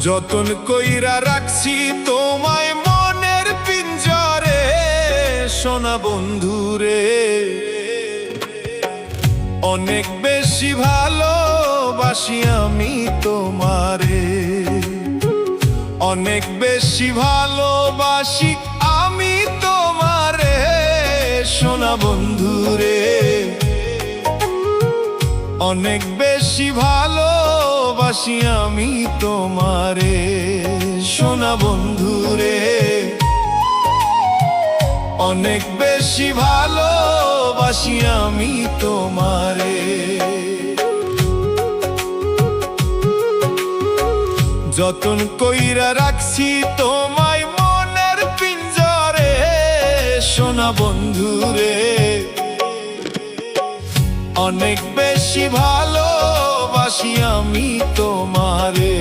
যতন কইরা রাখছি তোমায় মনের পিঞ্জরে, সোনা বন্ধুরে। অনেক বেশি ভালোবাসি আমি তোমারে, অনেক বেশি ভালোবাসি আমি তোমারে, সোনা বন্ধুরে। অনেক বেশি ভালোবাসি আমি তোমারে, সোনা বন্ধুরে। অনেক বেশি ভালোবাসি আমি তোমারে। যতন কইরা রাখছি তোমায় মনের পিঞ্জরে, সোনা বন্ধুরে। অনেক বেশি ভালোবাসি আমি তোমারে।